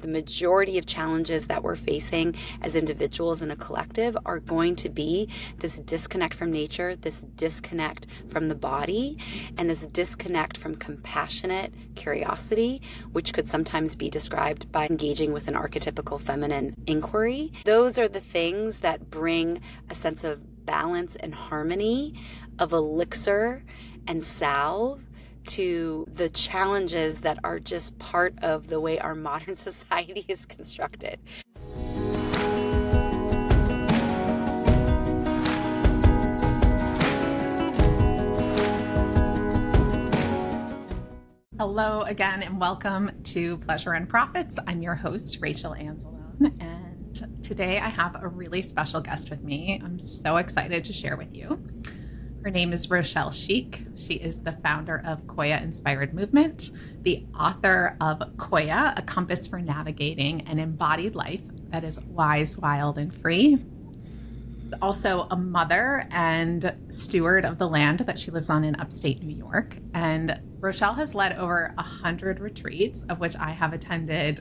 The majority of challenges that we're facing as individuals in a collective are going to be this disconnect from nature, this disconnect from the body, and this disconnect from compassionate curiosity, which could sometimes be described by engaging with an archetypical feminine inquiry. Those are the things that bring a sense of balance and harmony, of elixir and salve to the challenges that are just part of the way our modern society is constructed. Hello again, and welcome to Pleasure and Profits. I'm your host, Rachel Anzalone, and today I have a really special guest with me. I'm so excited to share with you. Her name is Rochelle Sheik. She is the founder of Koya Inspired Movement, the author of Koya, A Compass for Navigating an Embodied Life that is Wise, Wild, and Free. Also a mother and steward of the land that she lives on in upstate New York. And Rochelle has led over 100 retreats, of which I have attended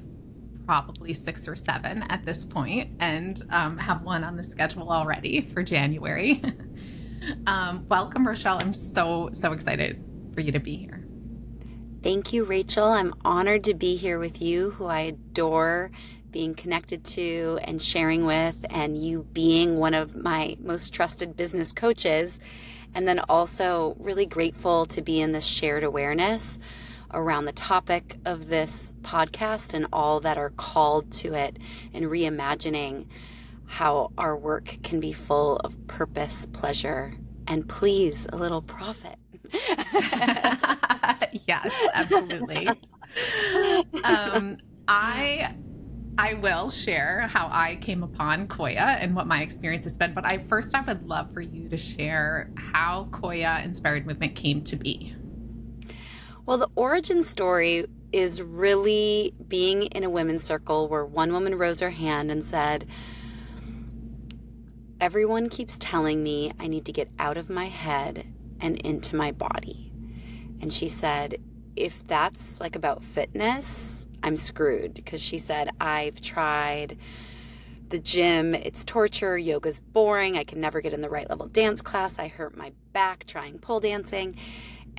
probably 6 or 7 at this point, and have one on the schedule already for January. Welcome, Rochelle. I'm so excited for you to be here. Thank you, Rachel. I'm honored to be here with you, who I adore being connected to and sharing with, and you being one of my most trusted business coaches. And then also really grateful to be in this shared awareness around the topic of this podcast and all that are called to it, and reimagining how our work can be full of purpose, pleasure, and please, a little profit. Yes, absolutely. I will share how I came upon Koya and what my experience has been, but I would love for you to share how Koya Inspired Movement came to be. Well, the origin story is really being in a women's circle where one woman rose her hand and said, "Everyone keeps telling me I need to get out of my head and into my body." And she said, if that's like about fitness, I'm screwed. Because she said, I've tried the gym, it's torture, yoga's boring, I can never get in the right level dance class, I hurt my back trying pole dancing.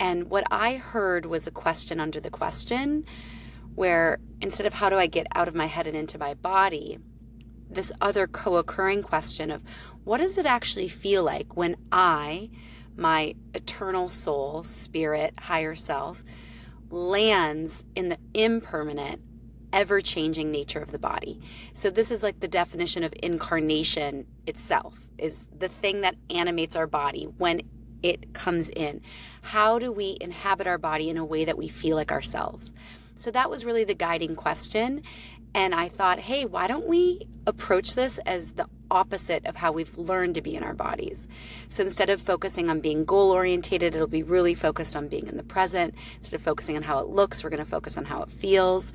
And what I heard was a question under the question, where instead of how do I get out of my head and into my body, this other co-occurring question of what does it actually feel like when I, my eternal soul, spirit, higher self, lands in the impermanent, ever-changing nature of the body. So this is like the definition of incarnation itself, is the thing that animates our body when it comes in. How do we inhabit our body in a way that we feel like ourselves? So that was really the guiding question. And I thought, hey, why don't we approach this as the opposite of how we've learned to be in our bodies? So instead of focusing on being goal-orientated, it'll be really focused on being in the present. Instead of focusing on how it looks, we're going to focus on how it feels.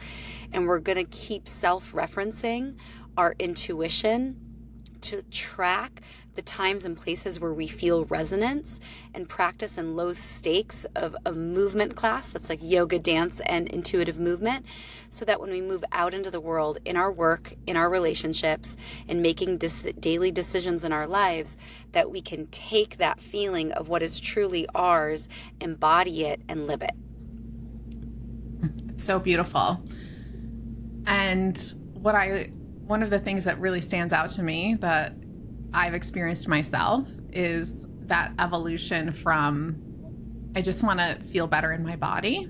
And we're going to keep self-referencing our intuition to track the times and places where we feel resonance, and practice in low stakes of a movement class that's like yoga, dance, and intuitive movement, so that when we move out into the world, in our work, in our relationships, and making daily decisions in our lives, that we can take that feeling of what is truly ours, embody it, and live it. It's so beautiful. And one of the things that really stands out to me that I've experienced myself is that evolution from I just want to feel better in my body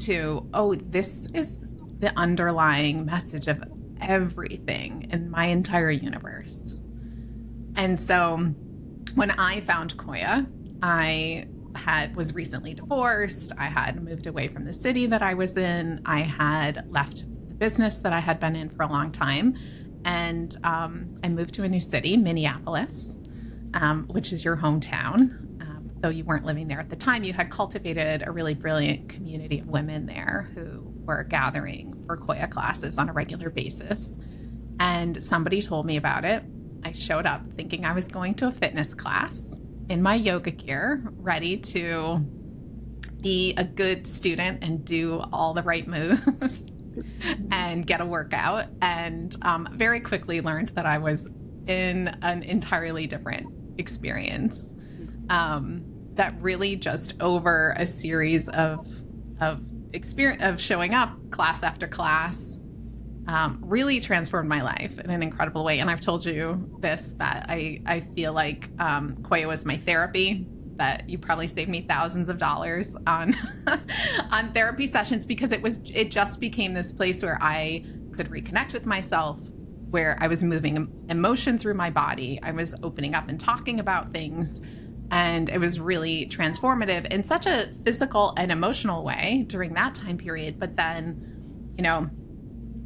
to, oh, this is the underlying message of everything in my entire universe. And so when I found Koya, I was recently divorced. I had moved away from the city that I was in. I had left the business that I had been in for a long time. And I moved to a new city, Minneapolis, which is your hometown. Though you weren't living there at the time, you had cultivated a really brilliant community of women there who were gathering for Koya classes on a regular basis. And somebody told me about it. I showed up thinking I was going to a fitness class in my yoga gear, ready to be a good student and do all the right moves. and get a workout, and very quickly learned that I was in an entirely different experience. That really just over a series of experience of showing up class after class really transformed my life in an incredible way. And I've told you this, that I feel like Koya was my therapy, that you probably saved me thousands of dollars on on therapy sessions, because it just became this place where I could reconnect with myself, where I was moving emotion through my body. I was opening up and talking about things. And it was really transformative in such a physical and emotional way during that time period. But then, you know,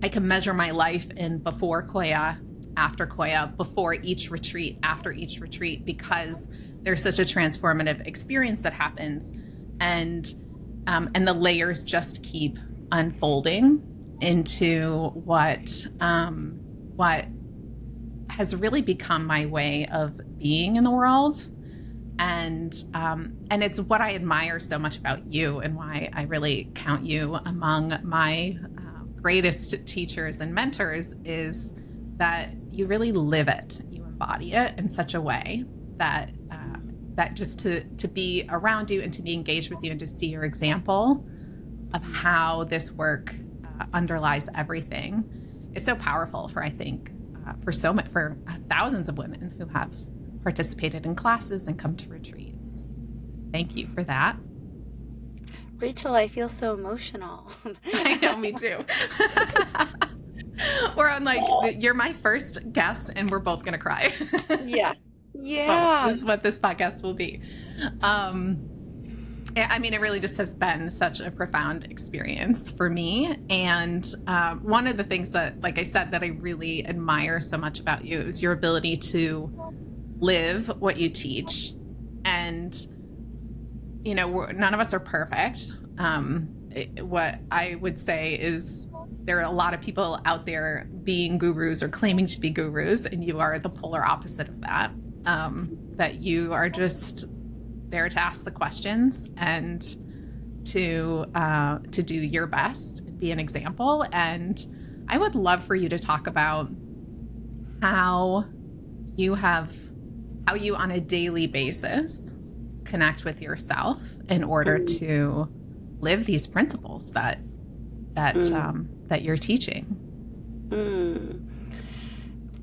I can measure my life in before Koya, after Koya, before each retreat, after each retreat, because there's such a transformative experience that happens. And the layers just keep unfolding into what has really become my way of being in the world. And it's what I admire so much about you, and why I really count you among my greatest teachers and mentors, is that you really live it. You embody it in such a way that just to be around you and to be engaged with you and to see your example of how this work underlies everything is so powerful for, I think, for thousands of women who have participated in classes and come to retreats. Thank you for that. Rachel, I feel so emotional. I know, me too. Or I'm like, you're my first guest and we're both going to cry. Yeah. Yeah. This is what this podcast will be. I mean, it really just has been such a profound experience for me. And one of the things that, like I said, that I really admire so much about you is your ability to live what you teach. And, you know, none of us are perfect. What I would say is there are a lot of people out there being gurus or claiming to be gurus, and you are the polar opposite of that. That you are just there to ask the questions and to do your best and be an example. And I would love for you to talk about how you on a daily basis connect with yourself in order to live these principles that you're teaching.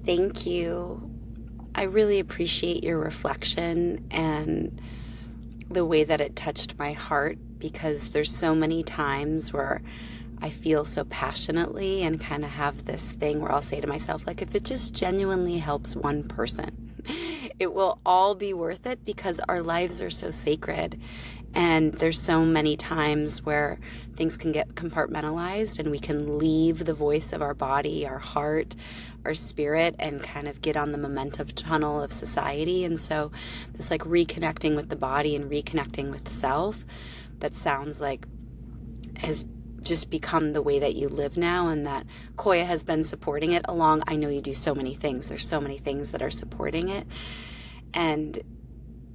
Thank you. I really appreciate your reflection and the way that it touched my heart, because there's so many times where I feel so passionately and kind of have this thing where I'll say to myself, like, if it just genuinely helps one person, it will all be worth it, because our lives are so sacred. And there's so many times where things can get compartmentalized and we can leave the voice of our body, our heart, our spirit, and kind of get on the momentum tunnel of society. And so this like reconnecting with the body and reconnecting with self, that sounds like has just become the way that you live now, and that Koya has been supporting it along. I know you do so many things. There's so many things that are supporting it. And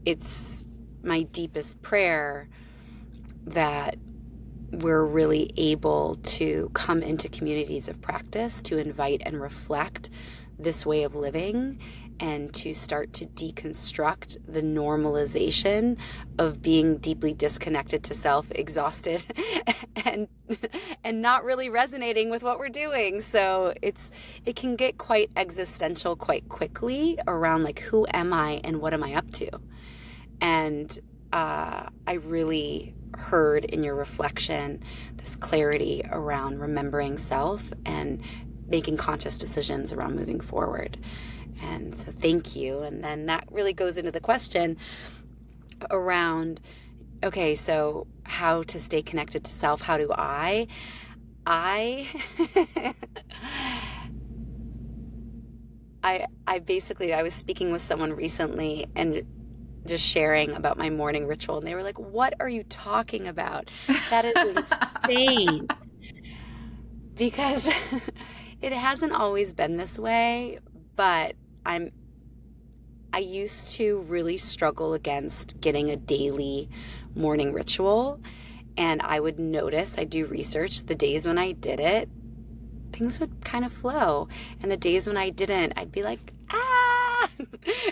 it's my deepest prayer that we're really able to come into communities of practice to invite and reflect this way of living, and to start to deconstruct the normalization of being deeply disconnected to self, exhausted, and not really resonating with what we're doing. So it can get quite existential quite quickly around like, who am I and what am I up to? And I really heard in your reflection this clarity around remembering self and making conscious decisions around moving forward. And so thank you. And then that really goes into the question around, okay, so how to stay connected to self? How do I basically, I was speaking with someone recently and just sharing about my morning ritual, and they were like, what are you talking about? That is insane. Because it hasn't always been this way, but I used to really struggle against getting a daily morning ritual. And I would notice, I do research, the days when I did it, things would kind of flow. And the days when I didn't, I'd be like, ah.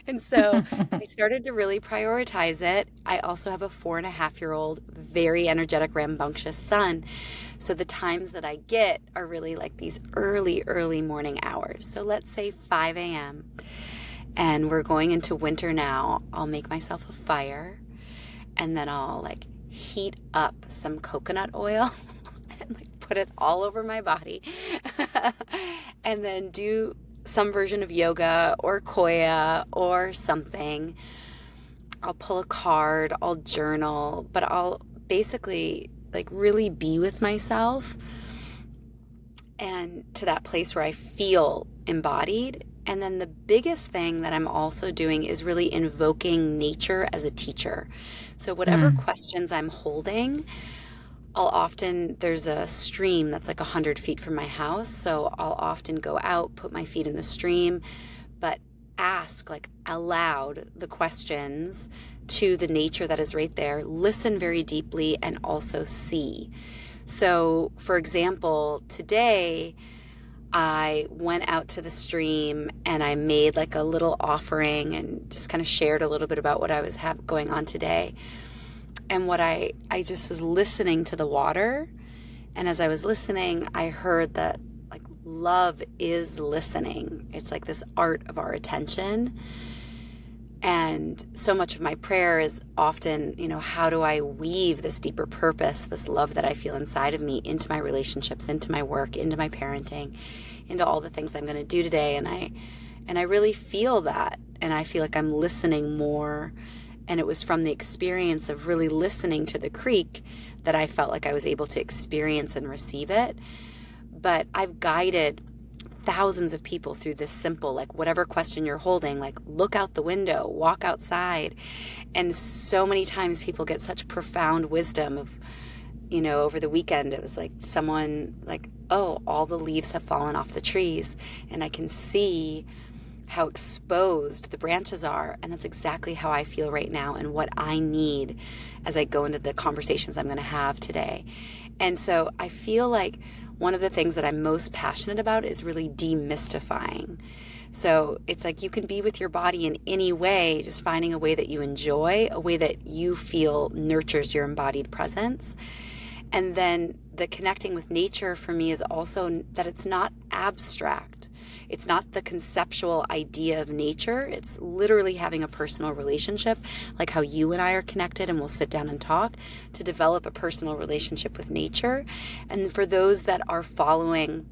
And so I started to really prioritize it. I also have a 4.5-year-old, very energetic, rambunctious son. So the times that I get are really like these early, early morning hours. So let's say 5 a.m. and we're going into winter now. I'll make myself a fire, and then I'll like heat up some coconut oil and like put it all over my body and then do some version of yoga or Koya or something. I'll pull a card, I'll journal, but I'll basically like really be with myself and to that place where I feel embodied. And then the biggest thing that I'm also doing is really invoking nature as a teacher. So whatever questions I'm holding, there's a stream that's like 100 feet from my house. So I'll often go out, put my feet in the stream, but ask like aloud the questions to the nature that is right there, listen very deeply, and also see. So for example, today I went out to the stream and I made like a little offering and just kind of shared a little bit about what I was going on today. And what I just was listening to the water. And as I was listening, I heard that like love is listening. It's like this art of our attention. And so much of my prayer is often, how do I weave this deeper purpose, this love that I feel inside of me into my relationships, into my work, into my parenting, into all the things I'm going to do today. And I really feel that. And I feel like I'm listening more. And it was from the experience of really listening to the creek that I felt like I was able to experience and receive it. But I've guided thousands of people through this simple, like whatever question you're holding, like look out the window, walk outside. And so many times people get such profound wisdom of, over the weekend, it was like someone like, oh, all the leaves have fallen off the trees and I can see how exposed the branches are. And that's exactly how I feel right now and what I need as I go into the conversations I'm going to have today. And so I feel like one of the things that I'm most passionate about is really demystifying. So it's like you can be with your body in any way, just finding a way that you enjoy, a way that you feel nurtures your embodied presence. And then the connecting with nature for me is also that it's not abstract. It's not the conceptual idea of nature. It's literally having a personal relationship, like how you and I are connected, and we'll sit down and talk to develop a personal relationship with nature. And for those that are following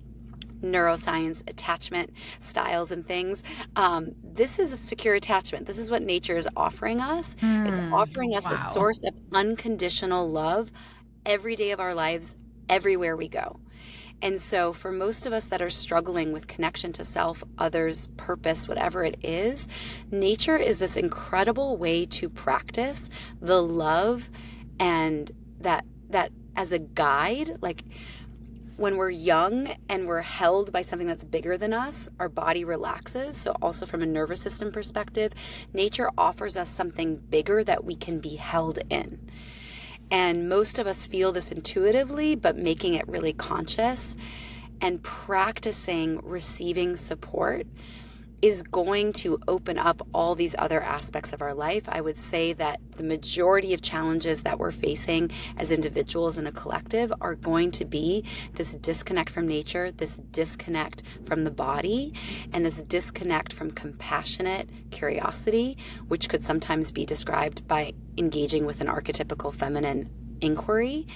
neuroscience, attachment styles and things, this is a secure attachment. This is what nature is offering us. It's offering us a source of unconditional love every day of our lives, everywhere we go. And so for most of us that are struggling with connection to self, others, purpose, whatever it is, nature is this incredible way to practice the love, and that as a guide, like when we're young and we're held by something that's bigger than us, our body relaxes. So also from a nervous system perspective, nature offers us something bigger that we can be held in. And most of us feel this intuitively, but making it really conscious and practicing receiving support is going to open up all these other aspects of our life. I would say that the majority of challenges that we're facing as individuals in a collective are going to be this disconnect from nature, this disconnect from the body, and this disconnect from compassionate curiosity, which could sometimes be described by engaging with an archetypical feminine inquiry.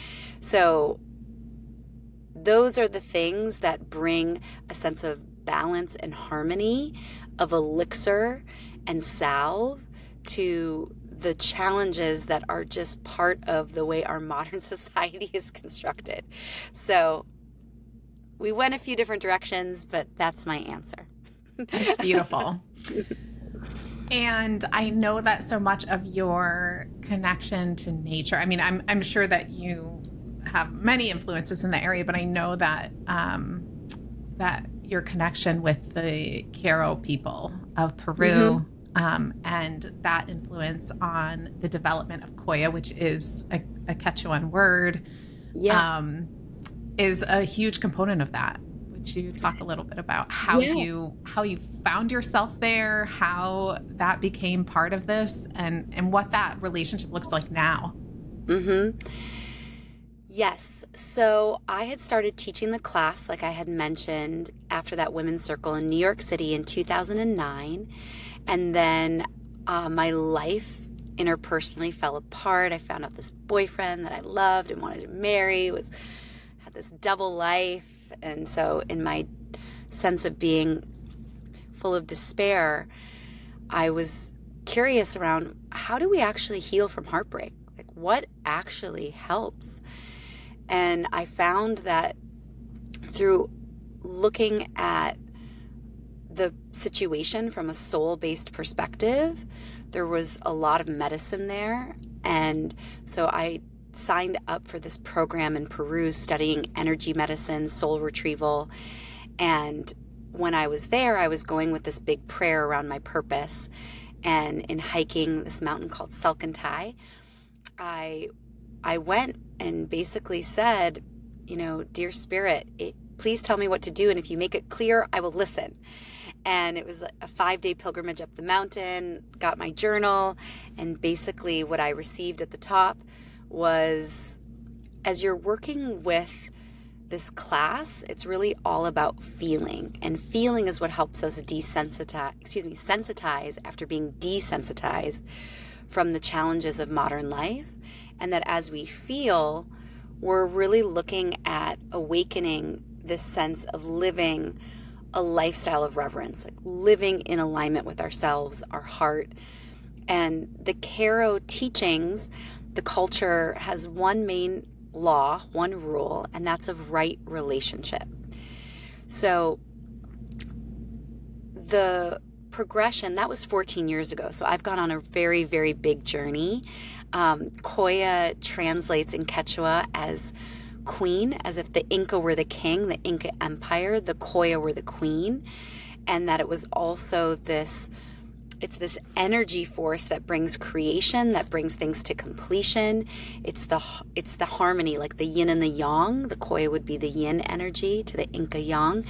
So those are the things that bring a sense of balance and harmony, of elixir and salve to the challenges that are just part of the way our modern society is constructed. So we went a few different directions, but that's my answer. It's beautiful. And I know that so much of your connection to nature, I mean, I'm sure that you have many influences in the area, but I know that that your connection with the Q'ero people of Peru, and that influence on the development of Koya, which is a Quechuan word, is a huge component of that. Could you talk a little bit about how Yeah. you found yourself there, how that became part of this, and what that relationship looks like now? Mm-hmm. Yes. So I had started teaching the class, like I had mentioned, after that women's circle in New York City in 2009. And then my life interpersonally fell apart. I found out this boyfriend that I loved and wanted to marry had this double life. And so in my sense of being full of despair, I was curious around, how do we actually heal from heartbreak? Like, what actually helps? And I found that through looking at the situation from a soul-based perspective, there was a lot of medicine there. And so I signed up for this program in Peru studying energy medicine, soul retrieval. And when I was there, I was going with this big prayer around my purpose. And in hiking this mountain called Salcantay, I went and basically said, dear spirit, please tell me what to do. And if you make it clear, I will listen. And it was a 5-day pilgrimage up the mountain, got my journal. And basically what I received at the top was, as you're working with this class, it's really all about feeling. And feeling is what helps us sensitize after being desensitized from the challenges of modern life. And that as we feel, we're really looking at awakening this sense of living a lifestyle of reverence, like living in alignment with ourselves, our heart. And the Caro teachings, the culture has one main law, one rule, and that's of right relationship. So the progression, that was 14 years ago. So I've gone on a very, very big journey. Koya translates in Quechua as queen, as if the Inca were the king, the Inca Empire, the Koya were the queen, and that it was also this energy force that brings creation, that brings things to completion. It's the harmony, like the yin and the yang. The Koya would be the yin energy to the Inca yang.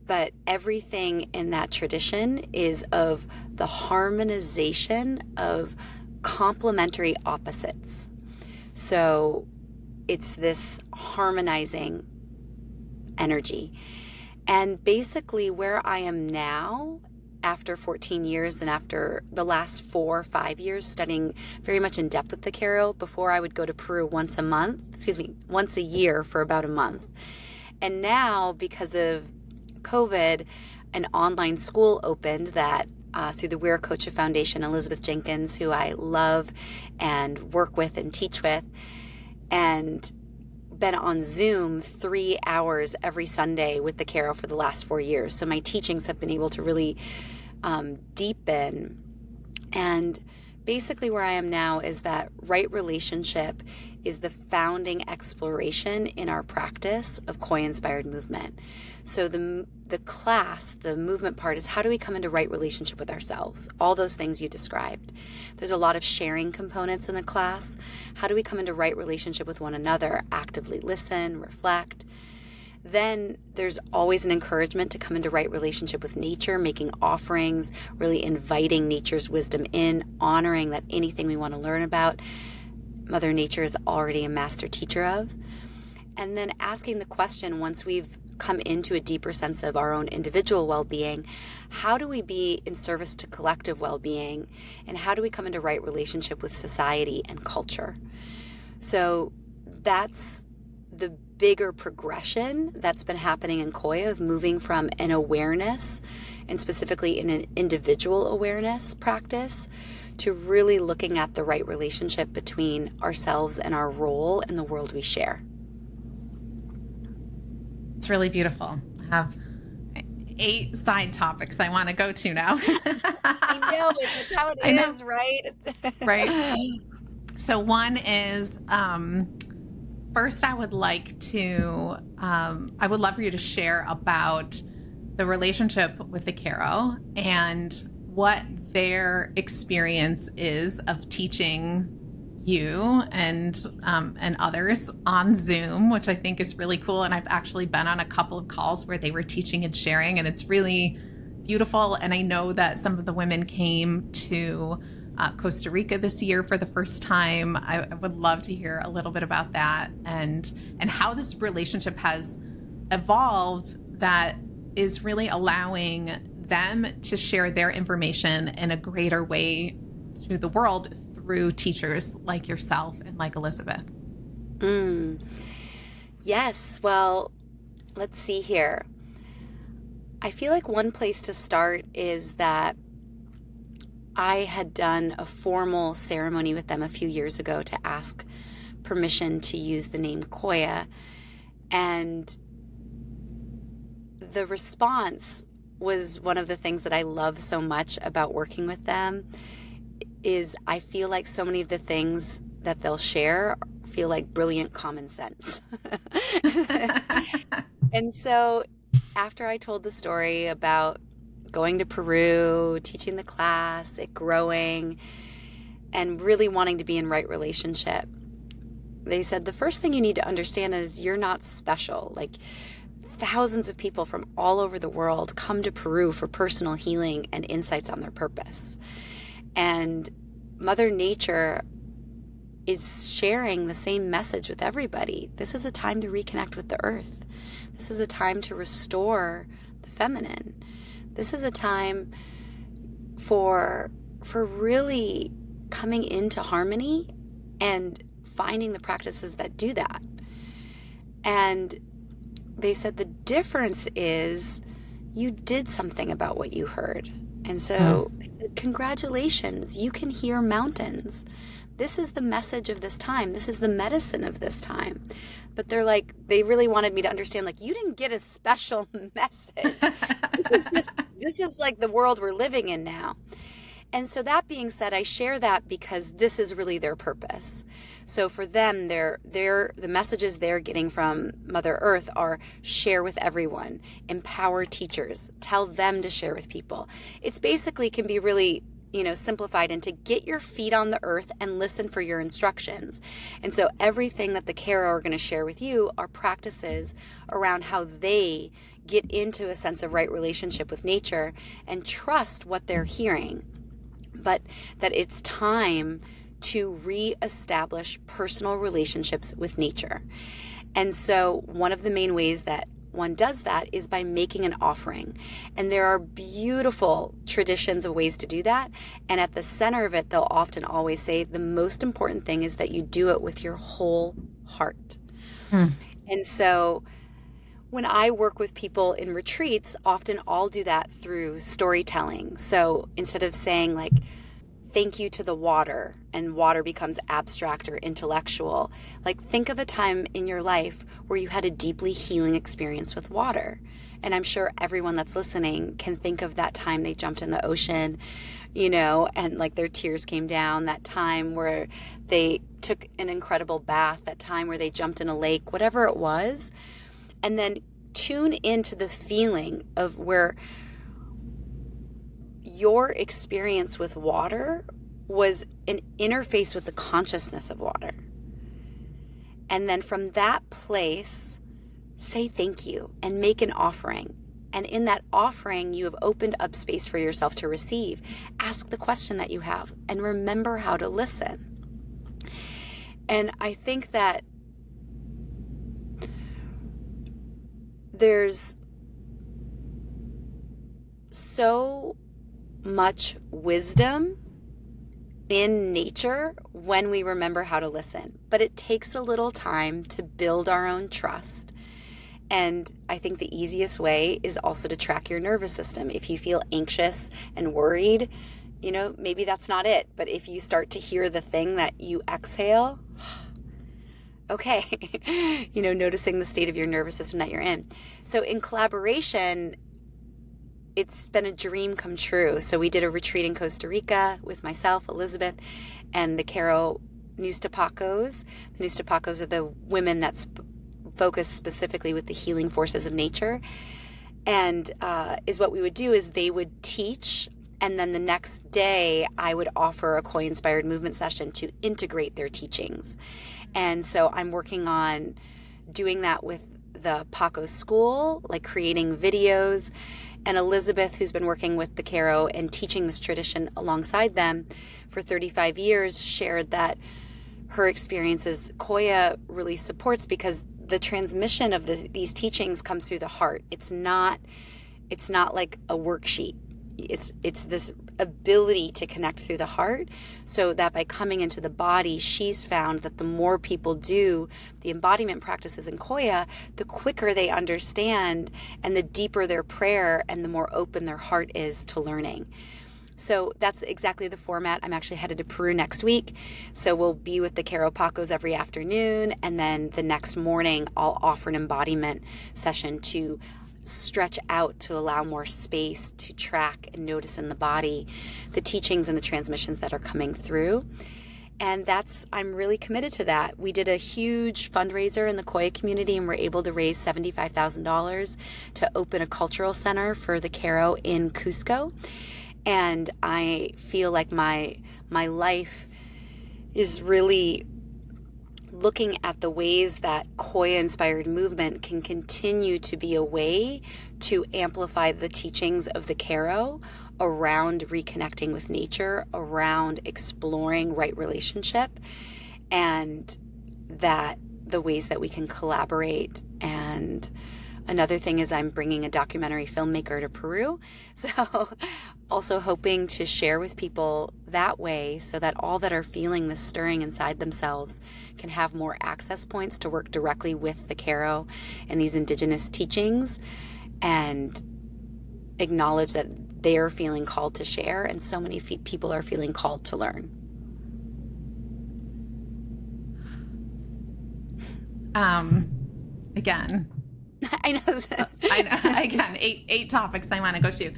But everything in that tradition is of the harmonization of complementary opposites. So it's this harmonizing energy. And basically where I am now, after 14 years and after the last 4 or 5 years studying very much in depth with the Caro, before I would go to Peru once a year for about a month. And now, because of COVID, an online school opened that through the Wiracocha Foundation, Elizabeth Jenkins, who I love and work with and teach with, and been on Zoom 3 hours every Sunday with the Caro for the last 4 years. So my teachings have been able to really deepen. And basically where I am now is that right relationship is the founding exploration in our practice of Koya-inspired movement. So the class, the movement part, is how do we come into right relationship with ourselves? All those things you described. There's a lot of sharing components in the class. How do we come into right relationship with one another? Actively listen, reflect. Then there's always an encouragement to come into right relationship with nature, making offerings, really inviting nature's wisdom in, honoring that anything we want to learn about, Mother Nature is already a master teacher of. And then asking the question, once we've come into a deeper sense of our own individual well-being, how do we be in service to collective well-being? And how do we come into right relationship with society and culture? So that's the bigger progression that's been happening in Koya, of moving from an awareness, and specifically in an individual awareness practice, to really looking at the right relationship between ourselves and our role in the world we share. It's really beautiful. I have 8 side topics I want to go to now. I know, it's how it is, right? Right. So one is, first I would love for you to share about the relationship with the Caro and what their experience is of teaching you and others on Zoom, which I think is really cool. And I've actually been on a couple of calls where they were teaching and sharing, and it's really beautiful. And I know that some of the women came to Costa Rica this year for the first time. I would love to hear a little bit about that and how this relationship has evolved that is really allowing them to share their information in a greater way to the world through teachers like yourself and like Elizabeth. Yes. Well, let's see here. I feel like one place to start is that I had done a formal ceremony with them a few years ago to ask permission to use the name Koya. And the response was one of the things that I love so much about working with them. Is I feel like so many of the things that they'll share feel like brilliant common sense. And so after I told the story about going to Peru, teaching the class, it growing, and really wanting to be in right relationship, they said the first thing you need to understand is you're not special. Like, thousands of people from all over the world come to Peru for personal healing and insights on their purpose. And Mother Nature is sharing the same message with everybody. This is a time to reconnect with the earth. This is a time to restore the feminine. This is a time for really coming into harmony and finding the practices that do that. And they said the difference is you did something about what you heard. And so they said, congratulations, you can hear mountains. This is the message of this time. This is the medicine of this time. But they're like, they really wanted me to understand, like, you didn't get a special message. This is like the world we're living in now. And so that being said, I share that because this is really their purpose. So for them, the messages they're getting from Mother Earth are share with everyone, empower teachers, tell them to share with people. It's basically can be really, simplified into get your feet on the earth and listen for your instructions. And so everything that the Karo are going to share with you are practices around how they get into a sense of right relationship with nature and trust what they're hearing. But that it's time to reestablish personal relationships with nature. And so one of the main ways that one does that is by making an offering. And there are beautiful traditions of ways to do that. And at the center of it, they'll often always say the most important thing is that you do it with your whole heart. And so when I work with people in retreats, often I'll do that through storytelling. So instead of saying like, thank you to the water, and water becomes abstract or intellectual, like think of a time in your life where you had a deeply healing experience with water. And I'm sure everyone that's listening can think of that time they jumped in the ocean, and like their tears came down, that time where they took an incredible bath, that time where they jumped in a lake, whatever it was. And then tune into the feeling of where your experience with water was an interface with the consciousness of water. And then from that place, say thank you and make an offering. And in that offering, you have opened up space for yourself to receive. Ask the question that you have and remember how to listen. And I think that there's so much wisdom in nature when we remember how to listen, but it takes a little time to build our own trust. And I think the easiest way is also to track your nervous system. If you feel anxious and worried, maybe that's not it. But if you start to hear the thing that you exhale, okay, noticing the state of your nervous system that you're in. So in collaboration, it's been a dream come true. So we did a retreat in Costa Rica with myself, Elizabeth, and the Karo Nustapakos. The Nustapakos are the women that's focused specifically with the healing forces of nature. And is what we would do is they would teach And then the next day, I would offer a Koya-inspired movement session to integrate their teachings. And so I'm working on doing that with the Paco School, like creating videos. And Elizabeth, who's been working with the Caro and teaching this tradition alongside them for 35 years, shared that her experiences Koya really supports, because the transmission of these teachings comes through the heart. It's not like a worksheet. It's this ability to connect through the heart, so that by coming into the body, she's found that the more people do the embodiment practices in Koya, the quicker they understand and the deeper their prayer and the more open their heart is to learning. So that's exactly the format. I'm actually headed to Peru next week. So we'll be with the Caro Pacos every afternoon. And then the next morning, I'll offer an embodiment session to stretch out, to allow more space to track and notice in the body the teachings and the transmissions that are coming through. And I'm really committed to that. We did a huge fundraiser in the Koya community, and we're able to raise $75,000 to open a cultural center for the Caro in Cusco. And I feel like my life is really looking at the ways that Koya-inspired movement can continue to be a way to amplify the teachings of the Caro around reconnecting with nature, around exploring right relationship, and that the ways that we can collaborate. And another thing is I'm bringing a documentary filmmaker to Peru. So also hoping to share with people that way, so that all that are feeling this stirring inside themselves can have more access points to work directly with the Caro and these indigenous teachings, and acknowledge that they are feeling called to share, and so many people are feeling called to learn. Again, I know. I know. Again, eight topics I want to go to,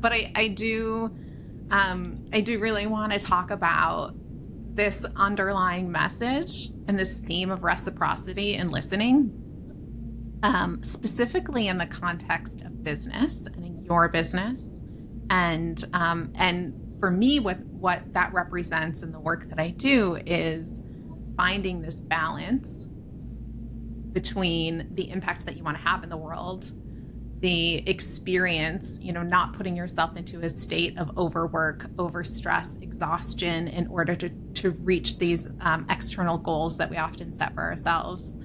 but I do really want to talk about this underlying message and this theme of reciprocity and listening, specifically in the context of business and in your business, and for me, what that represents in the work that I do is finding this balance between the impact that you want to have in the world, the experience, not putting yourself into a state of overwork, overstress, exhaustion in order to reach these external goals that we often set for ourselves.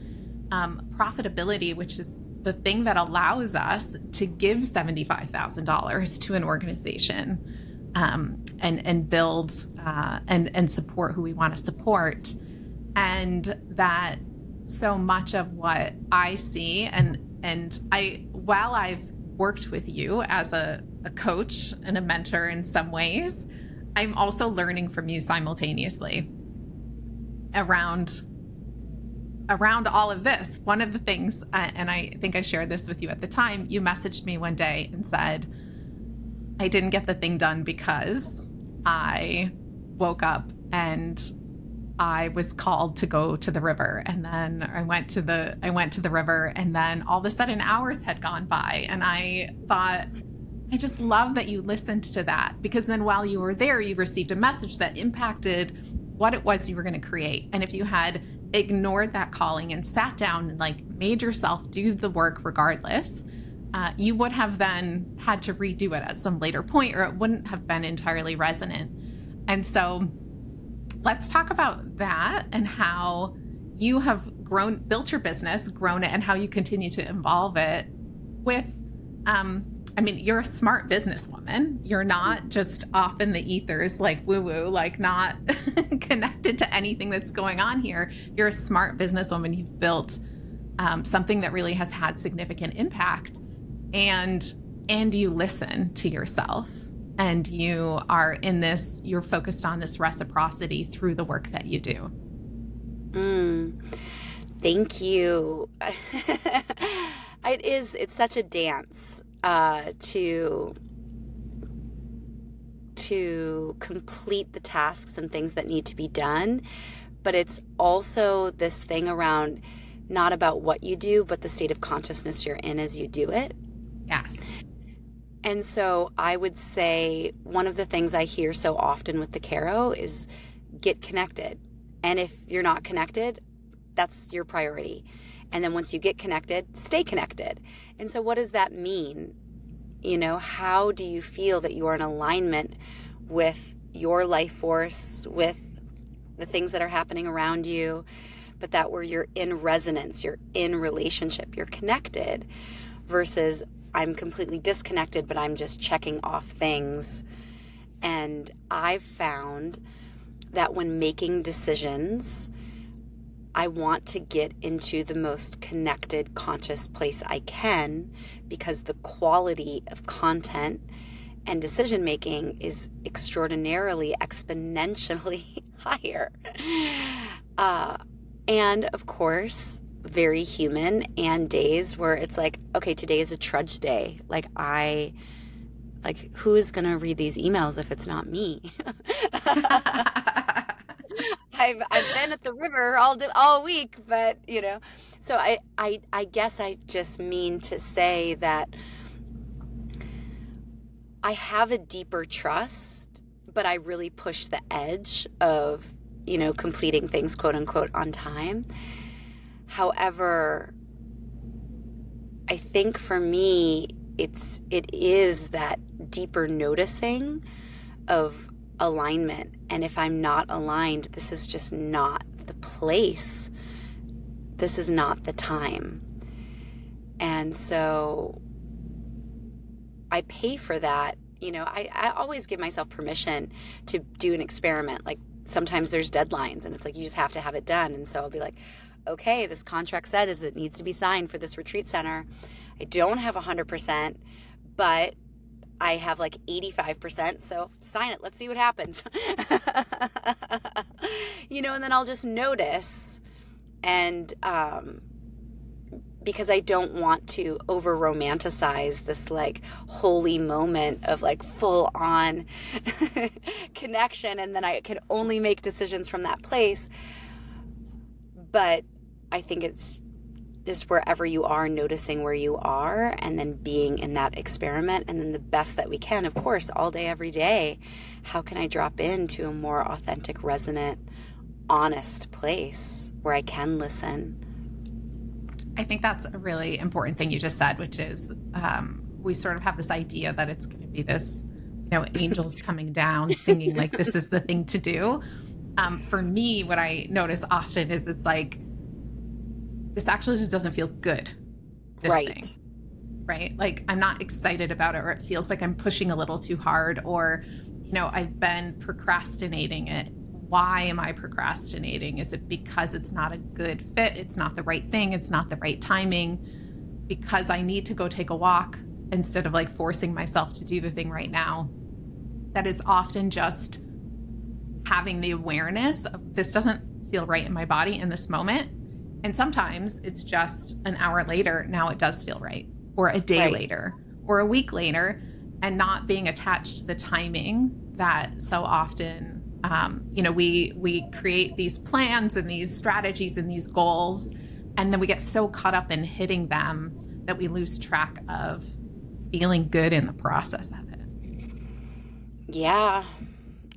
Profitability, which is the thing that allows us to give $75,000 to an organization and build and support who we want to support. And that so much of what I see, and while I've worked with you as a coach and a mentor in some ways, I'm also learning from you simultaneously around all of this. One of the things, and I think I shared this with you at the time, you messaged me one day and said, I didn't get the thing done because I woke up and I was called to go to the river, and then I went to the river, and then all of a sudden hours had gone by, and I thought, I just love that you listened to that, because then while you were there, you received a message that impacted what it was you were going to create. And if you had ignored that calling and sat down and made yourself do the work regardless, you would have then had to redo it at some later point, or it wouldn't have been entirely resonant. And so let's talk about that and how you have built your business, grown it, and how you continue to evolve it with, you're a smart businesswoman. You're not just off in the ethers, woo-woo, not connected to anything that's going on here. You're a smart businesswoman. You've built something that really has had significant impact, and you listen to yourself. And you are you're focused on this reciprocity through the work that you do. Thank you. It's such a dance to complete the tasks and things that need to be done. But it's also this thing around not about what you do, but the state of consciousness you're in as you do it. Yes. And so I would say one of the things I hear so often with the Caro is get connected. And if you're not connected, that's your priority. And then once you get connected, stay connected. And so what does that mean? You know, how do you feel that you are in alignment with your life force, with the things that are happening around you, but that where you're in resonance, you're in relationship, you're connected, versus I'm completely disconnected, but I'm just checking off things. And I've found that when making decisions, I want to get into the most connected, conscious place I can, because the quality of content and decision making is extraordinarily, exponentially higher. And of course, very human, and days where it's like, okay, today is a trudge day. Who is going to read these emails if it's not me? I've been at the river all week, but so I guess I just mean to say that I have a deeper trust, but I really push the edge of, completing things, quote unquote, on time. However, I think for me, it is that deeper noticing of alignment. And if I'm not aligned, this is just not the place. This is not the time. And so I pay for that. I always give myself permission to do an experiment. Like sometimes there's deadlines and it's like, you just have to have it done. And so I'll be like, okay, this contract says it needs to be signed for this retreat center. I don't have 100%, but I have like 85%. So sign it. Let's see what happens. And then I'll just notice. And, because I don't want to over romanticize this like holy moment of like full on connection. And then I can only make decisions from that place. But I think it's just wherever you are, noticing where you are and then being in that experiment. And then the best that we can, of course, all day, every day, how can I drop into a more authentic, resonant, honest place where I can listen? I think that's a really important thing you just said, which is we sort of have this idea that it's going to be this, angels coming down singing like this is the thing to do. For me, what I notice often is it's like, this actually just doesn't feel good, this thing, right? Like I'm not excited about it, or it feels like I'm pushing a little too hard, or, I've been procrastinating it. Why am I procrastinating? Is it because it's not a good fit? It's not the right thing. It's not the right timing, because I need to go take a walk instead of like forcing myself to do the thing right now. That is often just having the awareness of this doesn't feel right in my body in this moment. And sometimes it's just an hour later, now it does feel right, or a day later, or a week later, and not being attached to the timing that so often we create these plans and these strategies and these goals, and then we get so caught up in hitting them that we lose track of feeling good in the process of it. Yeah.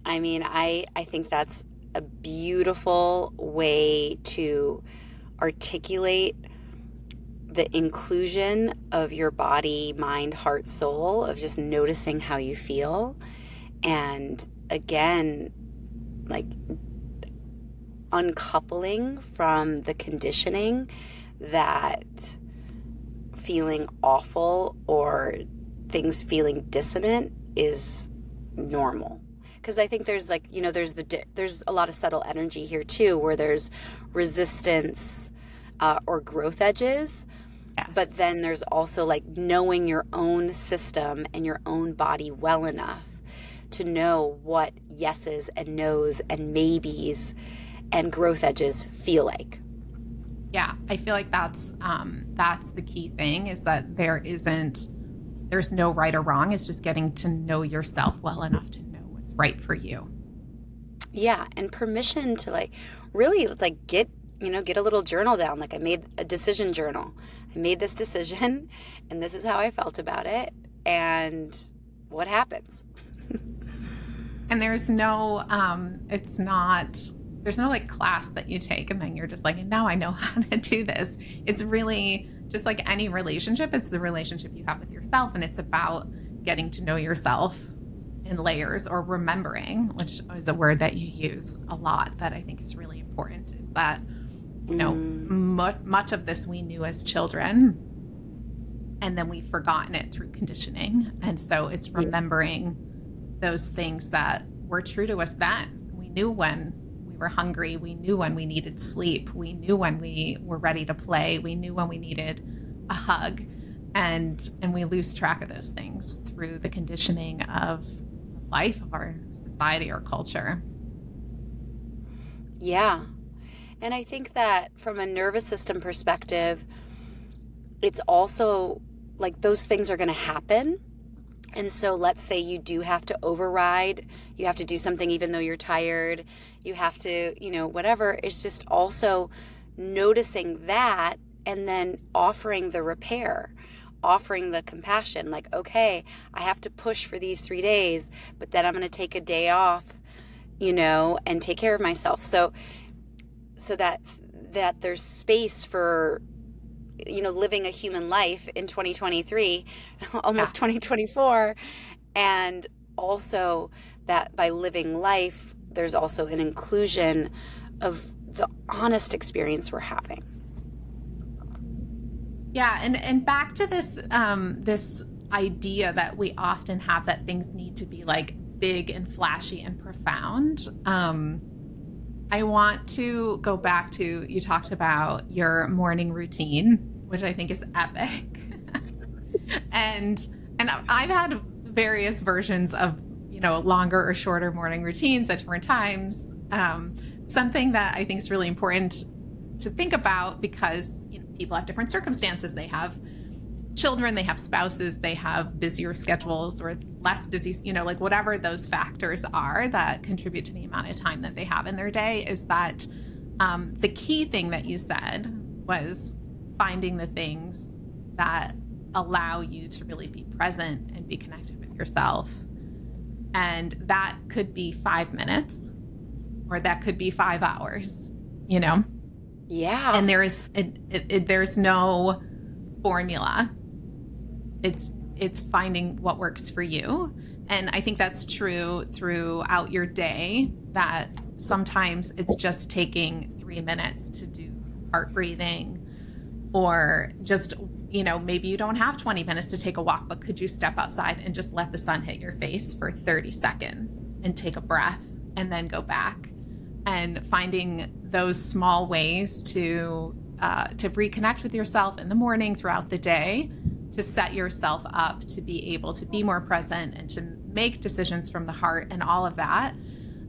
I mean, I think that's a beautiful way to articulate the inclusion of your body, mind, heart, soul, of just noticing how you feel. And again, like uncoupling from the conditioning that feeling awful or things feeling dissonant is normal. Because I think there's like, there's a lot of subtle energy here too, where there's resistance or growth edges. Yes. But then there's also like knowing your own system and your own body well enough to know what yeses and nos and maybes and growth edges feel like. Yeah, I feel like that's the key thing, is that there's no right or wrong. It's just getting to know yourself well enough to know what's right for you. Yeah, and permission to like really like get a little journal down. Like I made a decision journal. I made this decision and this is how I felt about it. And what happens? And there's no, there's no like class that you take and then you're just like, now I know how to do this. It's really just like any relationship. It's the relationship you have with yourself. And it's about getting to know yourself in layers, or remembering, which is a word that you use a lot that I think is really important, is that, you know, much of this we knew as children, and then we've forgotten it through conditioning. And so it's remembering those things that were true to us then. We knew when we were hungry. We knew when we needed sleep. We knew when we were ready to play. We knew when we needed a hug. And we lose track of those things through the conditioning of life, of our society or culture. Yeah. And I think that from a nervous system perspective, it's also like those things are going to happen. And so let's say you do have to override, you have to do something even though you're tired, you have to, you know, whatever. It's just also noticing that and then offering the repair, offering the compassion. Like, okay, I have to push for these 3 days, but then I'm going to take a day off, you know, and take care of myself. So that there's space for, you know, living a human life in 2023, almost 2024. And also that by living life, there's also an inclusion of the honest experience we're having. Yeah. And back to this, this idea that we often have that things need to be like big and flashy and profound. I want to go back to, you talked about your morning routine, which I think is epic. and I've had various versions of, you know, longer or shorter morning routines at different times. Something that I think is really important to think about, because, you know, people have different circumstances. They have children, they have spouses, they have busier schedules or less busy, you know, like whatever those factors are that contribute to the amount of time that they have in their day, is that the key thing that you said was finding the things that allow you to really be present and be connected with yourself. And that could be 5 minutes, or that could be 5 hours, you know? Yeah. And there's no formula. It's finding what works for you. And I think that's true throughout your day, that sometimes it's just taking 3 minutes to do some heart breathing, or just, you know, maybe you don't have 20 minutes to take a walk, but could you step outside and just let the sun hit your face for 30 seconds and take a breath and then go back, and finding those small ways to reconnect with yourself in the morning, throughout the day, to set yourself up to be able to be more present and to make decisions from the heart and all of that.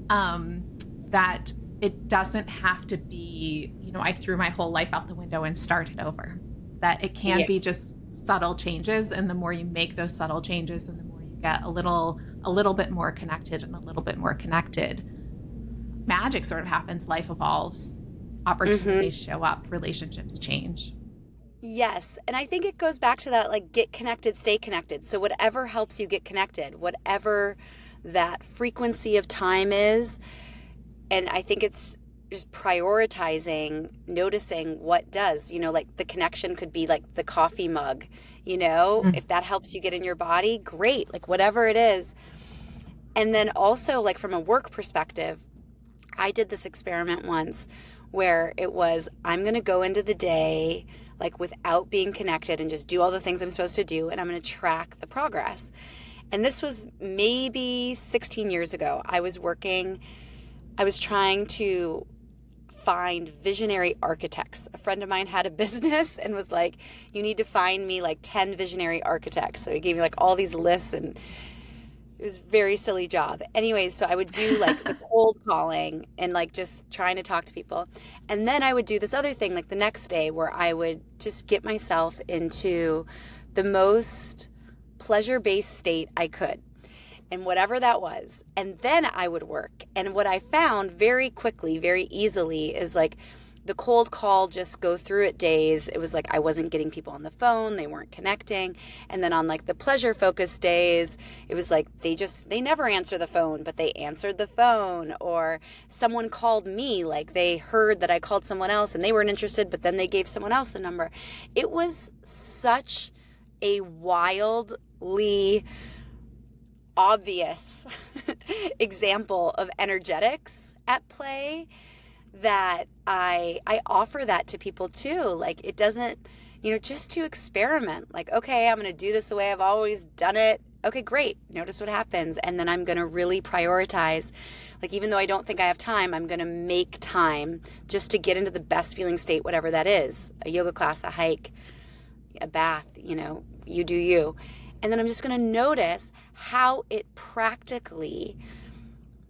That it doesn't have to be, you know, I threw my whole life out the window and started over. That it can be just subtle changes, and the more you make those subtle changes, and the more you get a little bit more connected and a little bit more connected, magic sort of happens. Life evolves, opportunities show up, relationships change. Yes. And I think it goes back to that, like, get connected, stay connected. So whatever helps you get connected, whatever that frequency of time is. And I think it's just prioritizing, noticing what does, you know, like the connection could be like the coffee mug, you know, if that helps you get in your body, great, like whatever it is. And then also, like, from a work perspective, I did this experiment once where it was, I'm going to go into the day like without being connected and just do all the things I'm supposed to do, and I'm going to track the progress. And this was maybe 16 years ago. I was trying to find visionary architects. A friend of mine had a business and was like, you need to find me like 10 visionary architects. So he gave me like all these lists, and it was a very silly job. Anyways, so I would do like the cold calling and like just trying to talk to people. And then I would do this other thing like the next day, where I would just get myself into the most pleasure-based state I could, and whatever that was. And then I would work. And what I found very quickly, very easily, is like the cold call, just go through it days, it was like I wasn't getting people on the phone, they weren't connecting. And then on like the pleasure focused days, it was like they never answer the phone, but they answered the phone. Or someone called me, like they heard that I called someone else and they weren't interested, but then they gave someone else the number. It was such a wildly obvious example of energetics at play that I offer that to people too. Like it doesn't, just to experiment. Like, okay, I'm going to do this the way I've always done it. Okay, great. Notice what happens. And then I'm going to really prioritize. Like, even though I don't think I have time, I'm going to make time just to get into the best feeling state, whatever that is. A yoga class, a hike, a bath, you do you. And then I'm just going to notice how it practically,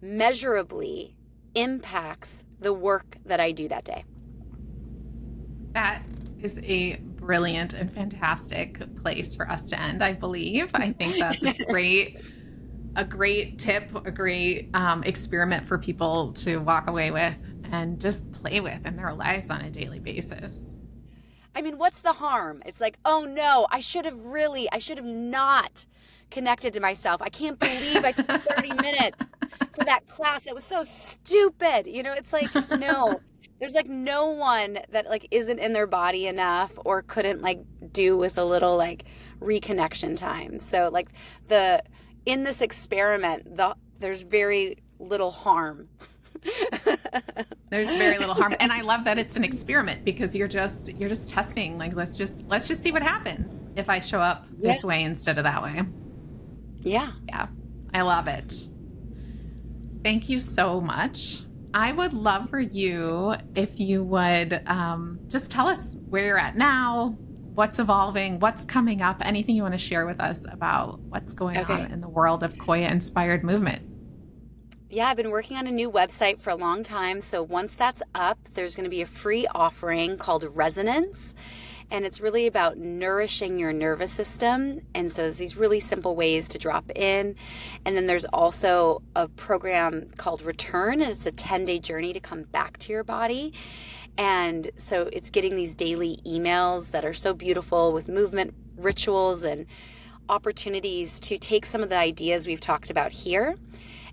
measurably impacts the work that I do that day. That is a brilliant and fantastic place for us to end, I believe. I think that's a great tip, a great experiment for people to walk away with and just play with in their lives on a daily basis. I mean, what's the harm? It's like, oh no, I should have not connected to myself. I can't believe I took 30 minutes for that class. It was so stupid. It's like, no, there's like no one that like isn't in their body enough or couldn't like do with a little like reconnection time. So like in this experiment, there's very little harm. There's very little harm. And I love that it's an experiment because you're just testing, like, let's just see what happens if I show up this way instead of that way. Yeah. Yeah. I love it. Thank you so much. I would love for you if you would just tell us where you're at now, what's evolving, what's coming up, anything you want to share with us about what's going on in the world of Koya-inspired movement. Yeah, I've been working on a new website for a long time. So once that's up, there's going to be a free offering called Resonance. And it's really about nourishing your nervous system. And so there's these really simple ways to drop in. And then there's also a program called Return. And it's a 10-day journey to come back to your body. And so it's getting these daily emails that are so beautiful with movement rituals and opportunities to take some of the ideas we've talked about here.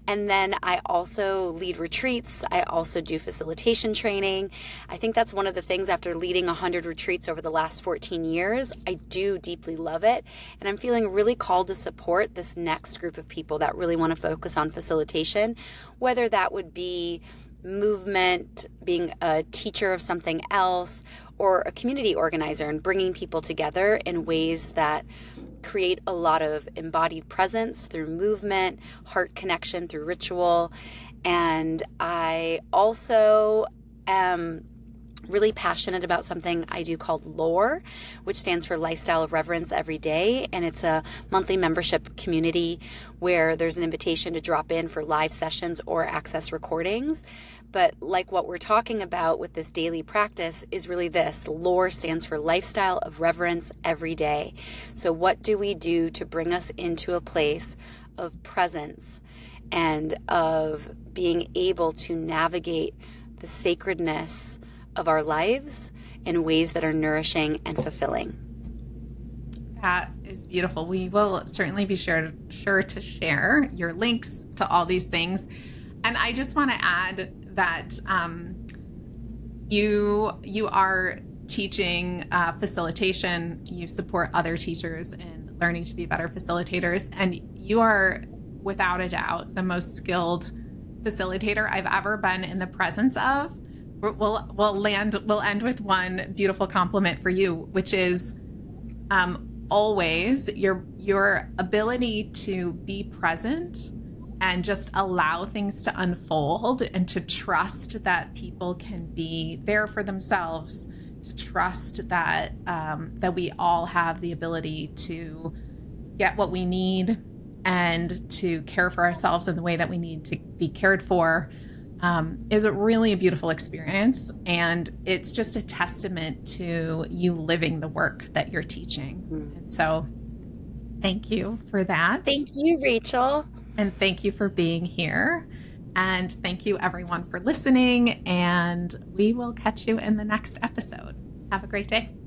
And then I also lead retreats. I also do facilitation training. I think that's one of the things after leading 100 retreats over the last 14 years, I do deeply love it. And I'm feeling really called to support this next group of people that really want to focus on facilitation, whether that would be movement, being a teacher of something else, or a community organizer and bringing people together in ways that create a lot of embodied presence through movement, heart connection through ritual. And I also am really passionate about something I do called LORE, which stands for Lifestyle of Reverence Every Day. And it's a monthly membership community where there's an invitation to drop in for live sessions or access recordings. But like what we're talking about with this daily practice is really this. LORE stands for Lifestyle of Reverence Every Day. So what do we do to bring us into a place of presence and of being able to navigate the sacredness of our lives in ways that are nourishing and fulfilling? That is beautiful. We will certainly be sure to share your links to all these things. And I just want to add that you are teaching facilitation. You support other teachers in learning to be better facilitators, and you are without a doubt the most skilled facilitator I've ever been in the presence of. We'll end with one beautiful compliment for you, which is always your ability to be present and just allow things to unfold and to trust that people can be there for themselves, to trust that that we all have the ability to get what we need and to care for ourselves in the way that we need to be cared for. Is a really beautiful experience, and it's just a testament to you living the work that you're teaching. And so thank you for that. Thank you, Rachel. And thank you for being here. And thank you everyone for listening, and we will catch you in the next episode. Have a great day.